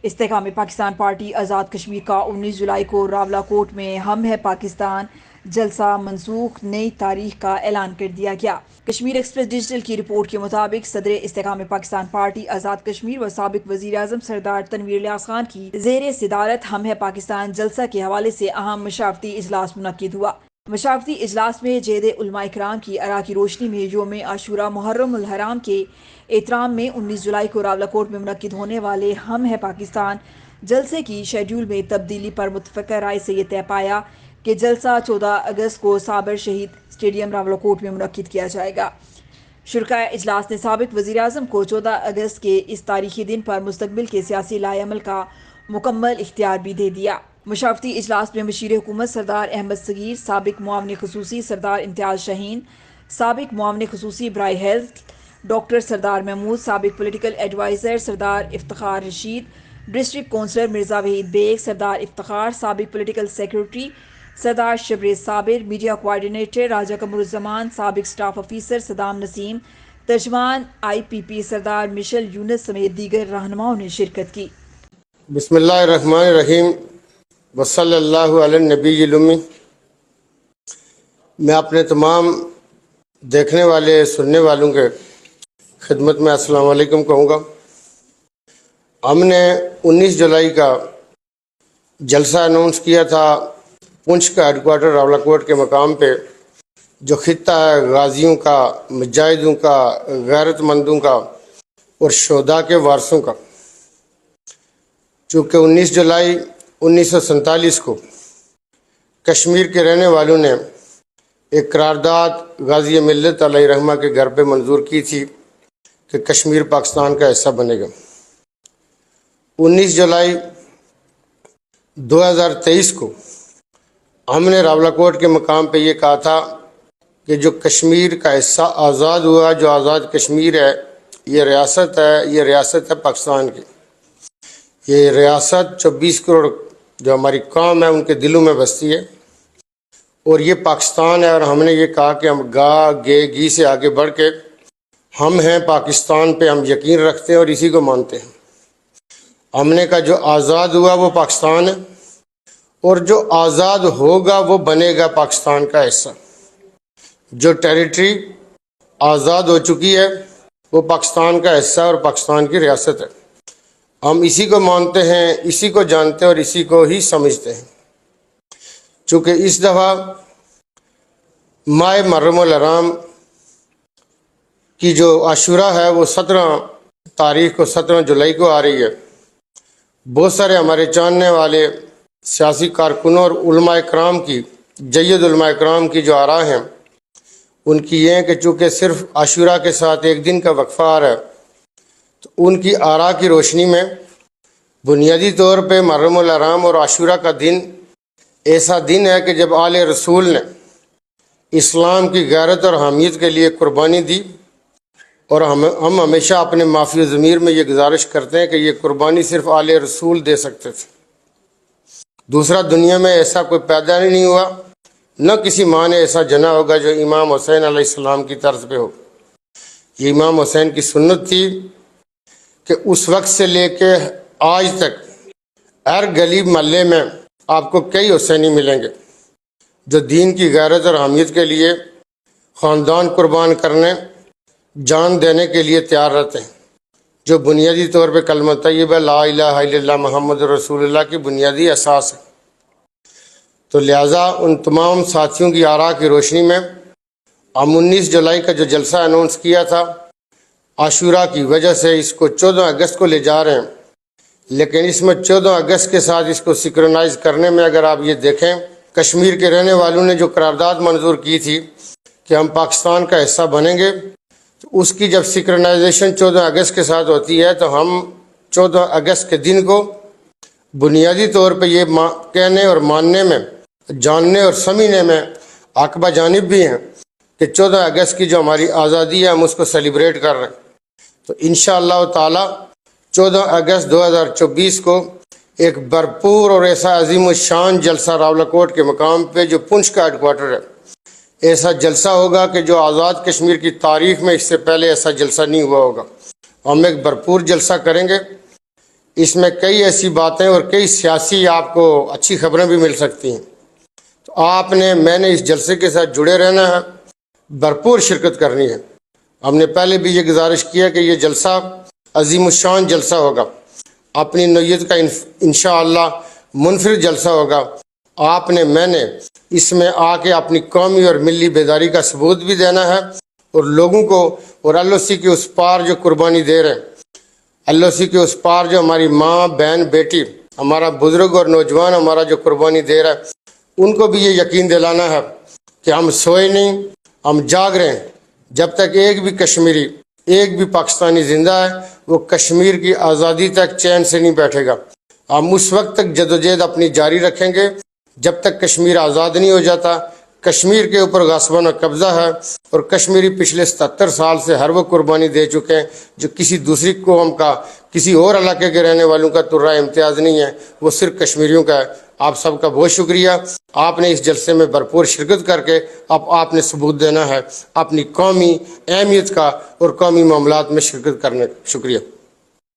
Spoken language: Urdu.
استحکام پاکستان پارٹی آزاد کشمیر کا 19 جولائی کو راولہ کوٹ میں ہم ہے پاکستان جلسہ منسوخ، نئی تاریخ کا اعلان کر دیا گیا۔ کشمیر ایکسپریس ڈیجیٹل کی رپورٹ کے مطابق صدر استحکام پاکستان پارٹی آزاد کشمیر و سابق وزیر اعظم سردار تنویر الیاس خان کی زیر صدارت ہم ہے پاکستان جلسہ کے حوالے سے اہم مشاورتی اجلاس منعقد ہوا۔ مشاورتی اجلاس میں جید علماء کرام کی آراء کی روشنی میں یوم عاشوراء محرم الحرام کے احترام میں 19 جولائی کو راولہ کوٹ میں منعقد ہونے والے ہم ہے پاکستان جلسے کی شیڈول میں تبدیلی پر متفقہ رائے سے یہ طے پایا کہ جلسہ 14 اگست کو صابر شہید اسٹیڈیم راولہ کوٹ میں منعقد کیا جائے گا۔ شرکاء اجلاس نے سابق وزیر اعظم کو 14 اگست کے اس تاریخی دن پر مستقبل کے سیاسی لائحہ عمل کا مکمل اختیار بھی دے دیا۔ مشاورتی اجلاس میں مشیر حکومت سردار احمد صغیر، سابق معاون خصوصی سردار امتیاز شاہین، سابق معاون خصوصی برائے ہیلتھ ڈاکٹر سردار محمود، سابق political adviser Sardar Iftikhar Rashid, district councillor Mirza Waheed Baig, Sardar Iftikhar, سابق political secretary Sardar Shabrez Sabir, media coordinator Raja Qamar Uzzaman, سابق سٹاف آفیسر صدام نسیم، ترجمان آئی پی پی سردار مشل یونس سمیت دیگر رہنماؤں نے شرکت کی۔ بسم اللہ الرحمن الرحیم وصلی اللہ علی النبی الامی۔ میں اپنے تمام دیکھنے والے سننے والوں کے خدمت میں السلام علیکم کہوں گا۔ ہم نے 19 جولائی کا جلسہ اناؤنس کیا تھا پنچ کا ہیڈ کوارٹر راولہ کوٹ کے مقام پہ، جو خطہ ہے غازیوں کا، مجاہدوں کا، غیرت مندوں کا اور شہداء کے وارثوں کا۔ چونکہ 19 جولائی 1947 کو کشمیر کے رہنے والوں نے ایک قرارداد غازی ملت علیہ رحمہ کے گھر پہ منظور کی تھی کہ کشمیر پاکستان کا حصہ بنے گا۔ 19 جولائی 2023 کو ہم نے راولہ کوٹ کے مقام پہ یہ کہا تھا کہ جو کشمیر کا حصہ آزاد ہوا، جو آزاد کشمیر ہے، یہ ریاست ہے پاکستان کی۔ یہ ریاست 24 کروڑ جو ہماری قوم ہے ان کے دلوں میں بستی ہے، اور یہ پاکستان ہے۔ اور ہم نے یہ کہا کہ ہم گی سے آگے بڑھ کے ہم ہیں پاکستان پہ ہم یقین رکھتے ہیں اور اسی کو مانتے ہیں۔ ہم نے کہا جو آزاد ہوا وہ پاکستان ہے، اور جو آزاد ہوگا وہ بنے گا پاکستان کا حصہ۔ جو ٹیریٹری آزاد ہو چکی ہے وہ پاکستان کا حصہ اور پاکستان کی ریاست ہے۔ ہم اسی کو مانتے ہیں، اسی کو جانتے ہیں اور اسی کو ہی سمجھتے ہیں۔ چونکہ اس دفعہ ماہ محرم الحرام کی جو عاشوراء ہے وہ 17 جولائی کو آ رہی ہے۔ بہت سارے ہمارے جاننے والے سیاسی کارکنوں اور علماء کرام کی، جید علماء کرام کی جو آراء ہیں ان کی یہ ہے کہ چونکہ صرف عاشوراء کے ساتھ ایک دن کا وقفہ آ رہا ہے، تو ان کی آراء کی روشنی میں بنیادی طور پہ محرم الحرام اور عاشوراء کا دن ایسا دن ہے کہ جب آل رسول نے اسلام کی غیرت اور حامیت کے لیے قربانی دی، اور ہم ہمیشہ اپنے معافی ضمیر میں یہ گزارش کرتے ہیں کہ یہ قربانی صرف آل رسول دے سکتے تھے۔ دوسرا دنیا میں ایسا کوئی پیدا نہیں ہوا، نہ کسی ماں نے ایسا جنا ہوگا جو امام حسین علیہ السلام کی طرز پہ ہو۔ یہ امام حسین کی سنت تھی کہ اس وقت سے لے کے آج تک ہر گلی محلے میں آپ کو کئی حسینی ملیں گے جو دین کی غیرت اور حامیت کے لیے خاندان قربان کرنے، جان دینے کے لیے تیار رہتے ہیں، جو بنیادی طور پہ کلمہ طیبہ لا الہ الا اللہ محمد رسول اللہ کی بنیادی اساس ہے۔ تو لہٰذا ان تمام ساتھیوں کی آراء کی روشنی میں ہم 19 جولائی کا جو جلسہ اناؤنس کیا تھا عاشوراء کی وجہ سے اس کو 14 اگست کو لے جا رہے ہیں، لیکن اس میں 14 اگست کے ساتھ اس کو سنکرونائز کرنے میں اگر آپ یہ دیکھیں، کشمیر کے رہنے والوں نے جو قرارداد منظور کی تھی کہ ہم پاکستان کا حصہ بنیں گے، تو اس کی جب سنکرونائزیشن 14 اگست کے ساتھ ہوتی ہے تو ہم 14 اگست کے دن کو بنیادی طور پہ یہ کہنے اور ماننے میں، جاننے اور سمجھنے میں عقبہ جانب بھی ہیں کہ 14 اگست کی جو ہماری آزادی ہے ہم اس کو سیلیبریٹ کر رہے ہیں۔ تو انشاءاللہ تعالی 14 اگست 2024 کو ایک بھرپور اور ایسا عظیم الشان جلسہ راولہ کوٹ کے مقام پہ جو پنچ کا ہیڈ کوارٹر ہے، ایسا جلسہ ہوگا کہ جو آزاد کشمیر کی تاریخ میں اس سے پہلے ایسا جلسہ نہیں ہوا ہوگا۔ ہم ایک بھرپور جلسہ کریں گے، اس میں کئی ایسی باتیں اور کئی سیاسی آپ کو اچھی خبریں بھی مل سکتی ہیں. تو آپ نے میں نے اس جلسے کے ساتھ جڑے رہنا ہے, بھرپور شرکت کرنی ہے. ہم نے پہلے بھی یہ گزارش کیا کہ یہ جلسہ عظیم الشان جلسہ ہوگا, اپنی نوعیت کا انشاءاللہ منفرد جلسہ ہوگا. آپ نے میں نے اس میں آ کے اپنی قومی اور ملی بیداری کا ثبوت بھی دینا ہے, اور لوگوں کو اور ایل او سی کے اس پار جو قربانی دے رہے ہیں, ایل او سی کے اس پار جو ہماری ماں بہن بیٹی ہمارا بزرگ اور نوجوان ہمارا جو قربانی دے رہا ہے, ان کو بھی یہ یقین دلانا ہے کہ ہم سوئے نہیں, ہم جاگ رہے ہیں. جب تک ایک بھی کشمیری ایک بھی پاکستانی زندہ ہے وہ کشمیر کی آزادی تک چین سے نہیں بیٹھے گا. ہم اس وقت تک جدوجہد اپنی جاری رکھیں گے جب تک کشمیر آزاد نہیں ہو جاتا. کشمیر کے اوپر غصبانہ قبضہ ہے, اور کشمیری پچھلے 77 سال سے ہر وہ قربانی دے چکے ہیں جو کسی دوسری قوم کا, کسی اور علاقے کے رہنے والوں کا ترا امتیاز نہیں ہے, وہ صرف کشمیریوں کا ہے. آپ سب کا بہت شکریہ. آپ نے اس جلسے میں بھرپور شرکت کر کے اب آپ نے ثبوت دینا ہے اپنی قومی اہمیت کا اور قومی معاملات میں شرکت کرنے کا. شکریہ.